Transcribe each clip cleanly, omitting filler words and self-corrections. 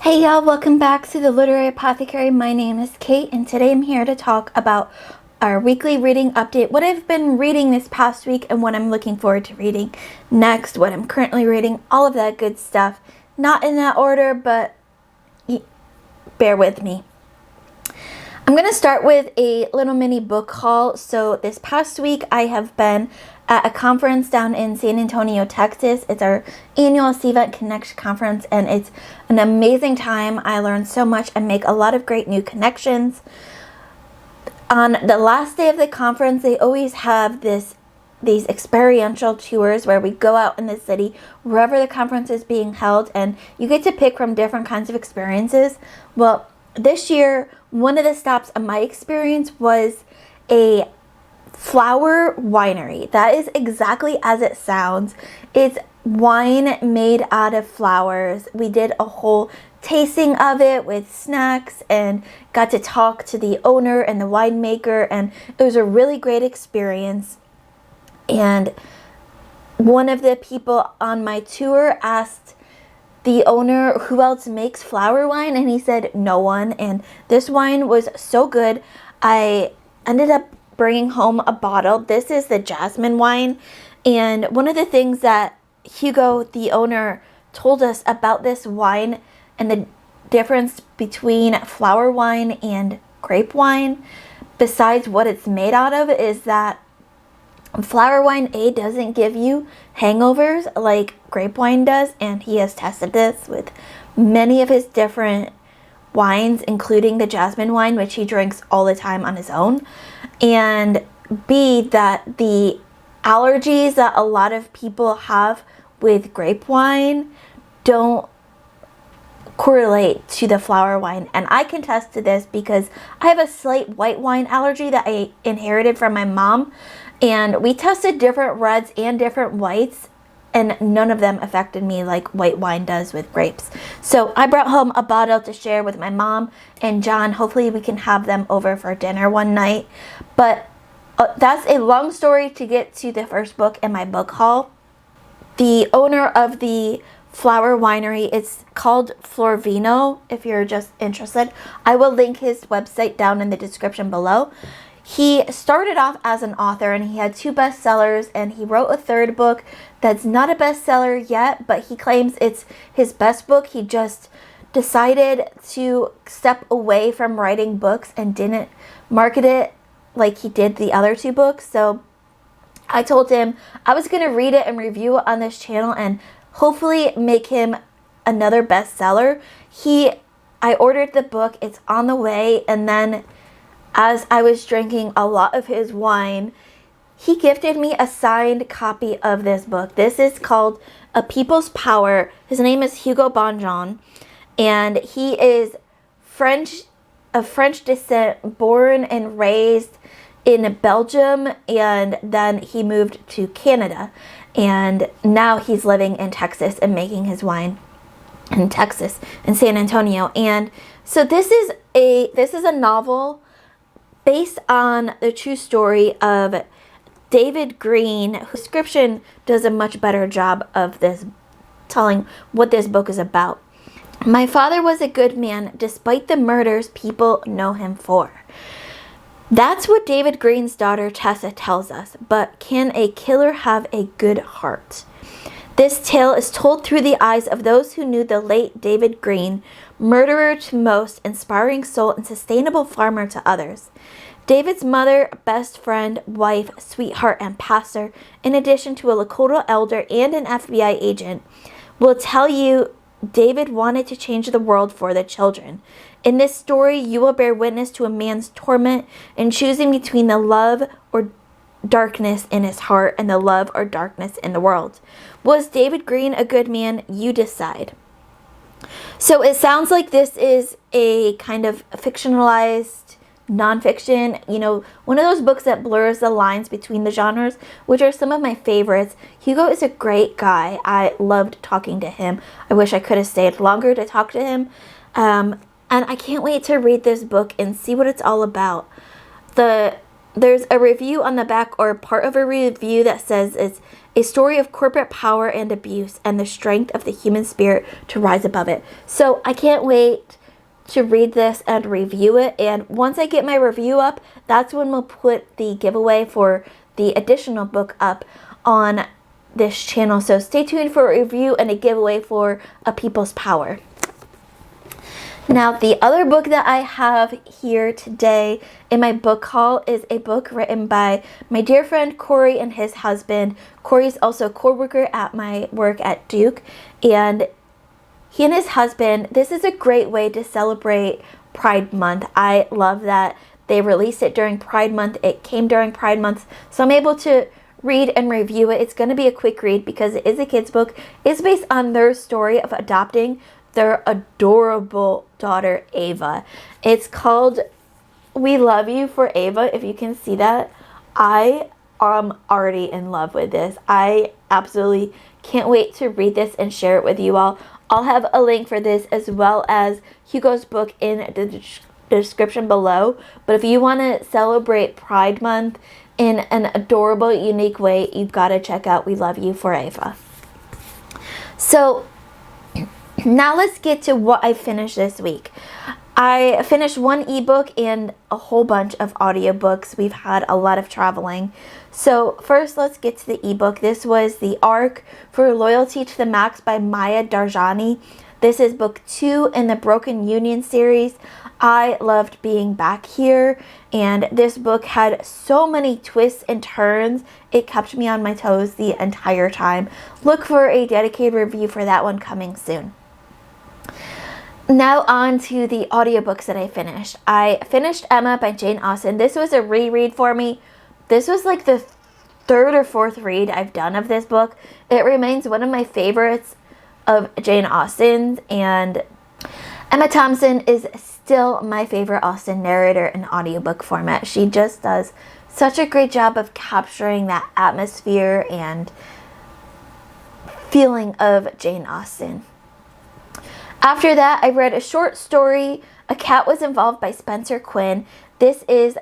Hey y'all, welcome back to the Literary Apothecary. My name is Kate and today I'm here to talk about our weekly reading update, what I've been reading this past week and what I'm looking forward to reading next, what I'm currently reading, all of that good stuff. Not in that order, but bear with me. I'm going to start with a little mini book haul. So this past week I have been at a conference down in San Antonio, Texas. It's our annual CVET Connect conference and it's an amazing time. I learned so much and make a lot of great new connections. On the last day of the conference, they always have these experiential tours where we go out in the city wherever the conference is being held and you get to pick from different kinds of experiences. Well, this year, one of the stops of my experience was a flower winery. That is exactly as it sounds. It's wine made out of flowers. We did a whole tasting of it with snacks and got to talk to the owner and the winemaker, and it was a really great experience. And one of the people on my tour asked the owner who else makes flower wine, and he said no one. And this wine was so good, I ended up bringing home a bottle. This is the jasmine wine, and one of the things that Hugo, the owner, told us about this wine and the difference between flower wine and grape wine, besides what it's made out of, is that flower wine doesn't give you hangovers like grape wine does, and he has tested this with many of his different wines, including the jasmine wine, which he drinks all the time on his own. And B, that the allergies that a lot of people have with grape wine don't correlate to the flower wine. And I can attest to this because I have a slight white wine allergy that I inherited from my mom. And we tested different reds and different whites, and none of them affected me like white wine does with grapes. So I brought home a bottle to share with my mom and John. Hopefully we can have them over for dinner one night. But that's a long story to get to the first book in my book haul. The owner of the flower winery, it's called Florvino, if you're just interested. I will link his website down in the description below. He started off as an author and he had 2 bestsellers, and he wrote a 3rd book that's not a bestseller yet, but he claims it's his best book. He just decided to step away from writing books and didn't market it like he did the other 2 books. So I told him I was going to read it and review it on this channel and hopefully make him another bestseller. I ordered the book, it's on the way, and then as I was drinking a lot of his wine, he gifted me a signed copy of this book. This is called A People's Power. His name is Hugo Bonjon, and he is of French descent, born and raised in Belgium, and then he moved to Canada, and now he's living in Texas and making his wine in Texas, in San Antonio. And so this is a novel based on the true story of David Green, whose description does a much better job of this, telling what this book is about. My father was a good man, despite the murders people know him for. That's what David Green's daughter Tessa tells us, but can a killer have a good heart? This tale is told through the eyes of those who knew the late David Green, murderer to most, inspiring soul, and sustainable farmer to others. David's mother, best friend, wife, sweetheart, and pastor, in addition to a Lakota elder and an FBI agent, will tell you David wanted to change the world for the children. In this story, you will bear witness to a man's torment in choosing between the love or darkness in his heart and the love or darkness in the world. Was David Green a good man? You decide. So it sounds like this is a kind of fictionalized nonfiction, one of those books that blurs the lines between the genres, which are some of my favorites. Hugo is a great guy. I loved talking to him. I wish I could have stayed longer to talk to him. And I can't wait to read this book and see what it's all about. There's a review on the back, or part of a review, that says a story of corporate power and abuse and the strength of the human spirit to rise above it. So I can't wait to read this and review it. And once I get my review up, that's when we'll put the giveaway for the additional book up on this channel. So stay tuned for a review and a giveaway for A People's Power. Now, the other book that I have here today in my book haul is a book written by my dear friend Corey and his husband. Corey's also a co-worker at my work at Duke, and he and his husband, this is a great way to celebrate Pride Month. I love that they released it during Pride Month. It came during Pride Month, so I'm able to read and review it. It's going to be a quick read because it is a kid's book. It's based on their story of adopting their adorable daughter, Ava. It's called We Love You for Ava, if you can see that. I am already in love with this. I absolutely can't wait to read this and share it with you all. I'll have a link for this as well as Hugo's book in the description below. But if you want to celebrate Pride Month in an adorable, unique way, you've got to check out We Love You for Ava. So now let's get to what I finished this week. I finished one ebook and a whole bunch of audiobooks. We've had a lot of traveling. So first, let's get to the ebook. This was The Arc for Loyalty to the Max by Maya Darjani. This is book 2 in the Broken Union series. I loved being back here, and this book had so many twists and turns. It kept me on my toes the entire time. Look for a dedicated review for that one coming soon. Now on to the audiobooks that I finished. I finished Emma by Jane Austen. This was a reread for me. This was like the third or fourth read I've done of this book. It remains one of my favorites of Jane Austen's, and Emma Thompson is still my favorite Austen narrator in audiobook format. She just does such a great job of capturing that atmosphere and feeling of Jane Austen. After that, I read a short story, A Cat Was Involved by Spencer Quinn. This is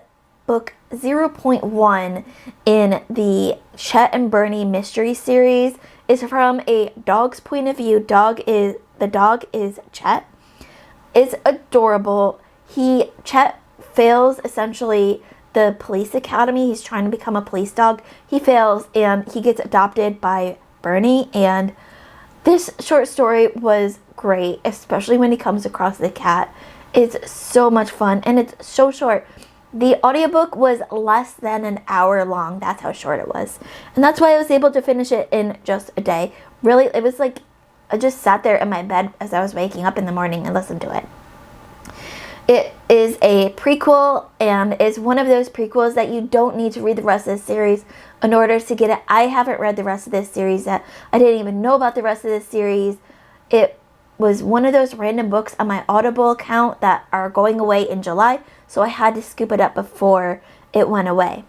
book 0.1 in the Chet and Bernie mystery series. It's from a dog's point of view. The dog is Chet. It's adorable. Chet fails essentially the police academy. He's trying to become a police dog. He fails and he gets adopted by Bernie, and this short story was great, especially when he comes across the cat. It's so much fun, and it's so short. The audiobook was less than an hour long. That's how short it was. And that's why I was able to finish it in just a day. Really, it was like I just sat there in my bed as I was waking up in the morning and listened to it. It is a prequel, and is one of those prequels that you don't need to read the rest of the series in order to get it. I haven't read the rest of this series yet. I didn't even know about the rest of this series. It was one of those random books on my Audible account that are going away in July, so I had to scoop it up before it went away.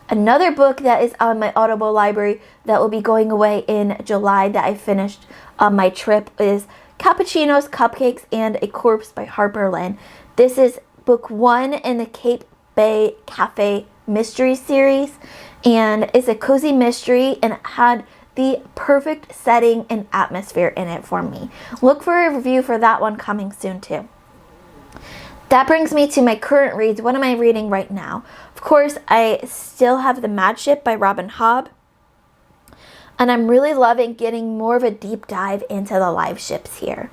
Another book that is on my Audible library that will be going away in July that I finished on my trip is Cappuccinos, Cupcakes, and a Corpse by Harper Lynn. This is book 1 in the Cape Bay Cafe mystery series, and it's a cozy mystery, and it had the perfect setting and atmosphere in it for me. Look for a review for that one coming soon too. That brings me to my current reads. What am I reading right now? Of course, I still have The Mad Ship by Robin Hobb, and I'm really loving getting more of a deep dive into the live ships here.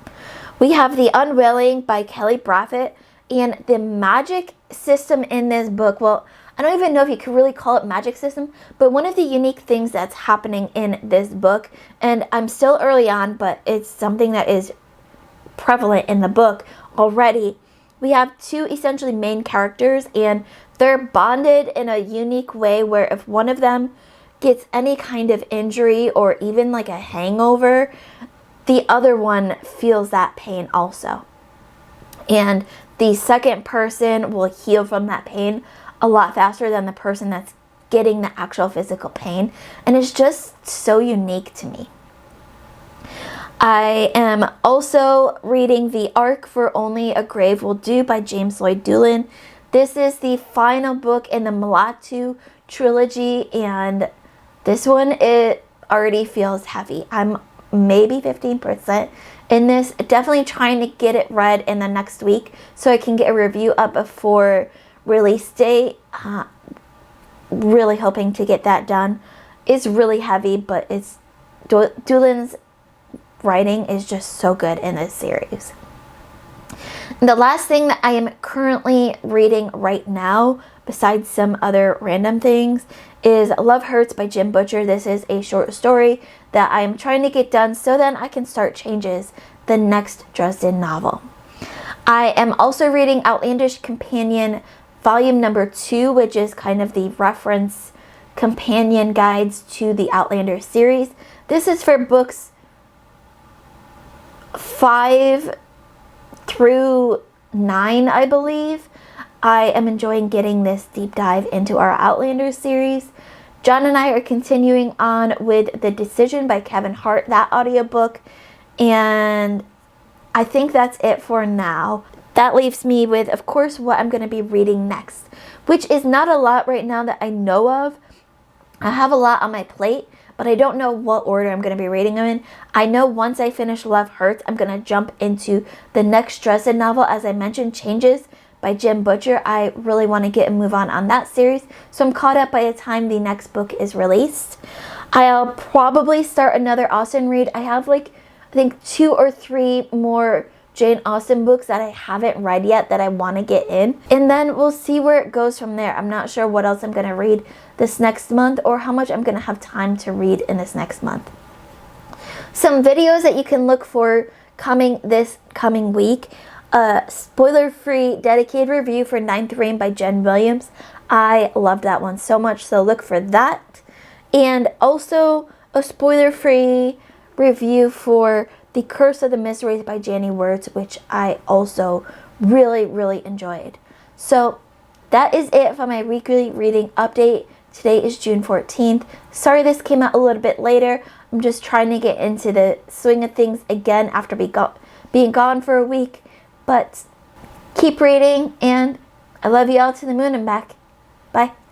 We have The Unwilling by Kelly Braffett, and the magic system in this book, well, I don't even know if you could really call it magic system, but one of the unique things that's happening in this book, and I'm still early on, but it's something that is prevalent in the book already. We have 2 essentially main characters, and they're bonded in a unique way where if one of them gets any kind of injury or even like a hangover, the other one feels that pain also. And the second person will heal from that pain a lot faster than the person that's getting the actual physical pain. And it's just so unique to me. I am also reading The Arc for Only a Grave Will Do by James Lloyd Doolin. This is the final book in the Mulatu trilogy, and this one, already feels heavy. I'm maybe 15% in this. Definitely trying to get it read in the next week so I can get a review up before release date. Really hoping to get that done. It's really heavy, but it's Doolin's writing is just so good in this series. The last thing that I am currently reading right now, besides some other random things, is Love Hurts by Jim Butcher. This is a short story that I am trying to get done so then I can start Changes, the next Dresden novel. I am also reading Outlandish Companion Volume number 2, which is kind of the reference companion guides to the Outlander series. This is for books 5 through 9, I believe. I am enjoying getting this deep dive into our Outlander series. John and I are continuing on with The Decision by Kevin Hart, that audiobook, and I think that's it for now. That leaves me with, of course, what I'm going to be reading next, which is not a lot right now that I know of. I have a lot on my plate, but I don't know what order I'm going to be reading them in. I know once I finish Love Hurts, I'm going to jump into the next Dresden novel, as I mentioned, Changes by Jim Butcher. I really want to get and move on that series, so I'm caught up by the time the next book is released. I'll probably start another Austen read. I have I think 2 or 3 more Jane Austen books that I haven't read yet that I want to get in, and then we'll see where it goes from there. I'm not sure what else I'm going to read this next month or how much I'm going to have time to read in this next month. Some videos that you can look for this coming week: spoiler-free dedicated review for Ninth Reign by Jen Williams. I loved that one so much, so look for that. And also a spoiler-free review for The Curse of the Mysteries by Janny Words, which I also really, really enjoyed. So that is it for my weekly reading update. Today is June 14th. Sorry this came out a little bit later. I'm just trying to get into the swing of things again after being gone for a week. But keep reading, and I love you all to the moon and back. Bye.